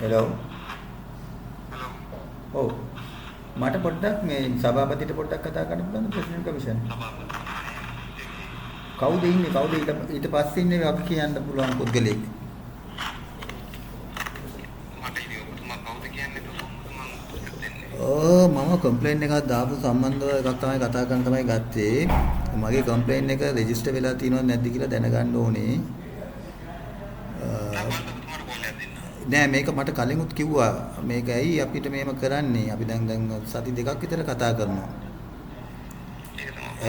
Hello. Hello. ඔව්. මට පොඩ්ඩක් මේ සභාපතිට පොඩ්ඩක් කතා කරන්න පුළුවන්ද ප්‍රෙසිඩන්ට් කමිෂන්? සභාපති. කවුද ඉන්නේ? කවුද ඊට පස්සේ ඉන්නේ අපි කියන්න පුළුවන් පුද්ගලෙක්? මට ඉතින් ඔබතුමා කවුද කියන්නේ කොහොමද මම උත්තර දෙන්නේ? මම කම්ප්ලේන් එකක් දාපු සම්බන්ධව එකක් තමයි කතා කරන්න තමයි ගත්තේ. මගේ කම්ප්ලේන් එක රෙජිස්ටර් වෙලා තියෙනවද නැද්ද කියලා දැනගන්න ඕනේ. නෑ මේක මට කලින්ුත් කිව්වා. මේක ඇයි අපිට මෙහෙම කරන්නේ? අපි දැන් සති දෙකක් විතර කතා කරනවා.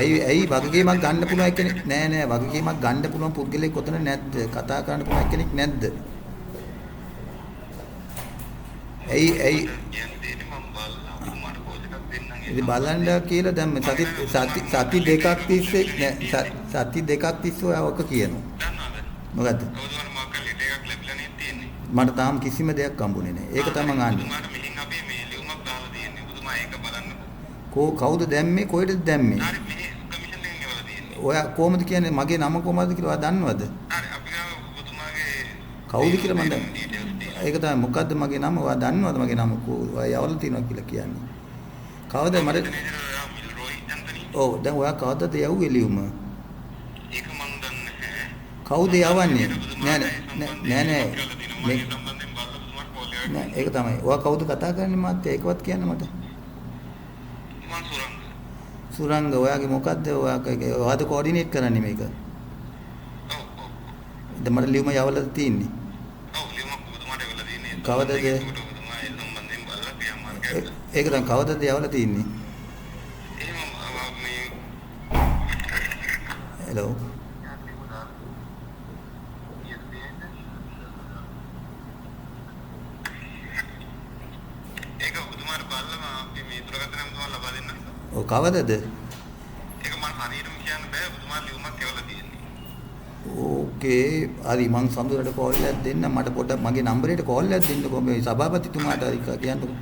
ඇයි වගකීමක් ගන්න පුළුවන් කෙනෙක් නෑ වගකීමක් ගන්න පුළුවන් පුද්ගලෙක් ඔතන නැද්ද? කතා කරන්න පුළුවන් කෙනෙක් නැද්ද? ඇයි ඉතින් බලන්න කියලා දැන් සති දෙකක් තිස්සේ සති දෙකක් තිස්සේ ඔයා ඔක කියනවා. මොකද්ද? මට තාම කිසිම දෙයක් හම්බුනේ නැහැ. ඒක තමයි මං අහන්නේ. මෙහෙන් අපි මේ ලියුමක් දාලා තියෙන්නේ. ඔබතුමා ඒක බලන්නකෝ. කවුද දැම්මේ? කොහෙටද දැම්මේ? හරි මේ කමිෂන් එකෙන් ගෙවලා තියෙන්නේ. ඔයා කොහොමද කියන්නේ? මගේ නම කොහමද කියලා ඔයා දන්නවද? හරි අපි ගාව ඔබතුමාගේ කවුද කියලා මම දන්නේ. ඒක තමයි මොකද්ද මගේ නම? ඔයා දන්නවද මගේ නම? ඔයා යවලා තියෙනවා කියලා කියන්නේ. කවද මට ඔව් දැන් ඔයා කවදද යවුවේ ලියුම? ඒක මම දන්නේ නැහැ. කවුද යවන්නේ? නෑ මේ නෑ ඒක තමයි. ඔයා කවුද කතා කරන්නේ මාත් ඒකවත් කියන්න මට. මම සුරංග ඔයාගේ මොකද්ද? ඔයාද කෝඩිනේට් කරන්නේ මේක? දැන් මට ලියුම යවලා තියෙන්නේ. ඔව් ලියුමක් ඔබතුමාට එවලා තියෙන්නේ. කවදද? ඔබතුමා ඒ සම්බන්ධයෙන් බලලා ක්‍රියාමාර්ගය. ඒක දැන් කවදද යවලා තියෙන්නේ? එහෙම මේ හෙලෝ. ඒක ඔබතුමාට බලලා අපි මේ දුරකථනය ඔබතුමාට ලබා දෙන්නම්. ඔව් කවදද? ඒක මම හරියටම කියන්න බෑ ඔබතුමා ලියුමක් එවලා තියෙන්නේ. ඕකේ හරි මං සඳුරට කෝල් එකක් දෙන්න මට පොඩ්ඩක් මගේ නම්බරේට කෝල් එකක් දෙන්නකෝ මේ සභාපතිතුමාට හරි කියන්නකෝ.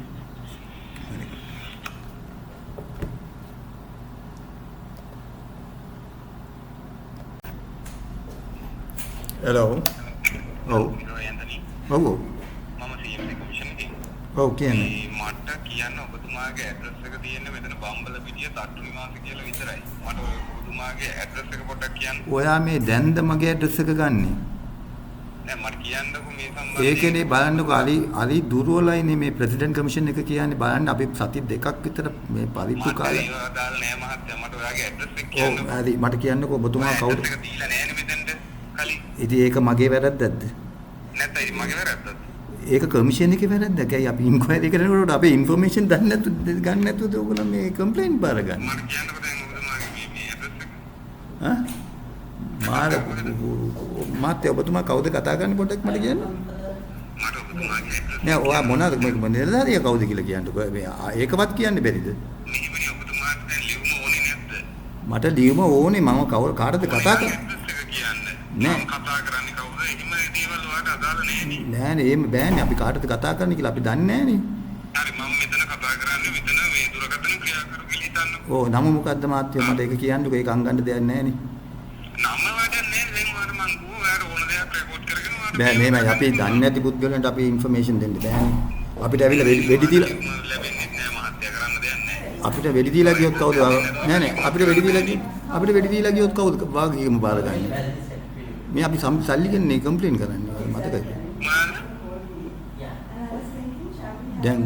හෙලෝ. ඔව්. ඔව්. මම CMC කමිෂන් එකේ. ඔව් කියන්නේ. මට කියන්න ඔබතුමාගේ ඇඩ්‍රස් එක තියෙන්නේ මෙතන බම්බල පිටිය තට්ටු නිවාස කියලා විතරයි. මට ඔබතුමාගේ ඇඩ්‍රස් එක පොඩ්ඩක් කියන්න. ඔයා මේ දැන්ද මගේ ඇඩ්‍රස් එක ගන්නෙ? නෑ මට කියන්නකෝ මේ සම්බන්ධයෙන්. ඒකනේ බලන්නකෝ අලි දුර්වලයිනේ මේ ප්‍රෙසිඩන්ට් කමිෂන් එක කියන්නේ බලන්න අපි සති දෙකක් විතර මේ පරිප්පු කාලේ. මට ඒවා දාලා නෑ මහත්තයා මට ඔයාගේ ඇඩ්‍රස් එක කියන්න. ඔව් හරි මට කියන්නකෝ ඔබතුමා කවුද? ඇඩ්‍රස් එක දීලා නෑනේ මෙතෙන්ට කලින්. ඉතින් ඒක මගේ වැරද්දක්ද? නැත්නම් ඉතින් මගේ වැරද්දද? ඒක කමිෂන් එකේ වැරද්දක්. ඇයි අපි ඉන්ක්වයරි කරනකොට අපේ ඉන්ෆර්මේෂන් ගන්න නැතුවද ඔයගොල්ලෝ මේ කම්ප්ලේන්ට් බාර ගන්න? මට කියන්නකෝ දැන් ඔබතුමාගේ මේ ඇඩ්‍රස් එක. හා? මාත් ඔබතුමා කවුද කතා කරන්නේ පොඩ්ඩක් මට කියන්න. මට ඔබතුමාගේ ඇඩ්‍රස් නෑ ඔයා මොනවාද මේ නිලධාරියා කවුද කියලා කියන්නකෝ. මේ ඒකවත් කියන්න බැරිද? මෙහෙමනේ ඔබතුමාට දැන් ලියුම ඕනේ නැද්ද? මට ලියුම ඕනේ මම කාටද කතා කරන්නේ? ඇඩ්‍රස් එක කියන්න. නෑ. මම කතා කරන්නේ කවුද? එහෙම දේවල් ඔයාලට අදාළ නෑනේ. නෑනේ එහෙම බෑනේ අපි කාටද කතා කරන්නේ කියලා අපි දන්නේ නෑනේ. හරි මම මෙතන කතා කරන්නේ මෙතන මේ දුරකථන ක්‍රියාකරු කියලා හිතන්නකෝ. ඕ නම මොකද්ද මාත්‍යෝ මට ඒක කියන්නකෝ ඒක අංගන්න දෙයක් නෑනේ. නම වැඩක් නෑ දැන් ඔයාලට මං ගුව ඔයාලට ඕන දෙයක් රෙකෝඩ් කරගෙන ඔයාලට බෑ මේමයි අපි දන්නේ නැති පුද්ගලයන්ට අපි ඉන්ෆර්මේෂන් දෙන්න බෑනේ. අපිට ඇවිල්ලා වෙඩි දීලා ලැබෙන්නේ නෑ මහත්තයා කරන්න දෙයක් නෑ. අපිට වෙඩි දීලා ගියොත් කවුද නෑ අපිට වෙඩි දීලා ගියොත් කවුද වාග්ගීම බාරගන්නේ? මේ අපි සල්ලි ගන්නේ කම්ප්ලේන් කරන්නේ මතකයි. දැන්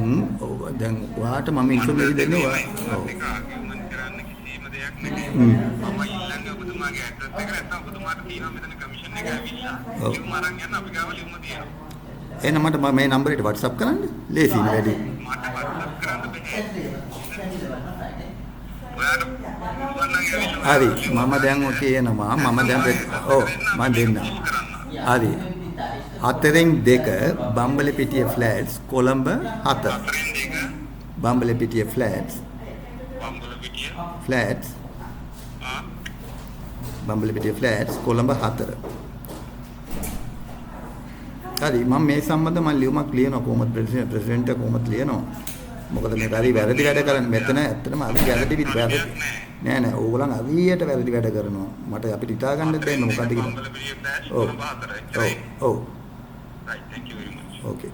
ඔයාට මම ඉන්ෆර්මේෂන් දෙන්නේ ඔයා. ඔව්. ඒක ආගියුමන්ට් කරන්න කිසිම දෙයක් නෑ. මම ඉල්ලන්නේ ඔබතුමාගේ ඇඩ්‍රස් එක නැත්නම් ඔබතුමාට තියෙනවා මෙතන කමිෂන් එක ඇවිල්ලා. ලියුම අරන් යන්න අපි ගාව ලියුම තියෙනවා. එහෙනම් මට මේ නම්බරේට WhatsApp කරන්න. ලේසියිනේ වැඩි. මට WhatsApp කරන්න බෑ. ඔයාලට හරි මම දැන් ඔය කියනවා මම දැන් ඔව් මම දෙන්න. හරි. 4-2 බම්බලපිටිය ෆ්ලැට්ස් කොළඹ 7. බම්බලපිටිය ෆ්ලැට්ස් බම්බලපිටිය ෆ්ලැට්ස් කොළඹ 4. හරි මම මේ සම්බන්ධව මම ලියුමක් ලියනවා කොහොමද ප්‍රෙසිඩන්ට් කොහොමද ලියනවා. මොකද මේ වැරදි වැඩ කරන්නේ මෙතන ඇත්තටම අපි වැරදි නෑ ඕගොල්ලන් අවියට වැරදි වැඩ කරනවා. මට අපිට හිතා ගන්න දෙන්න මොකද්ද කියලා. ඔව්. right, thank you very much. Okay.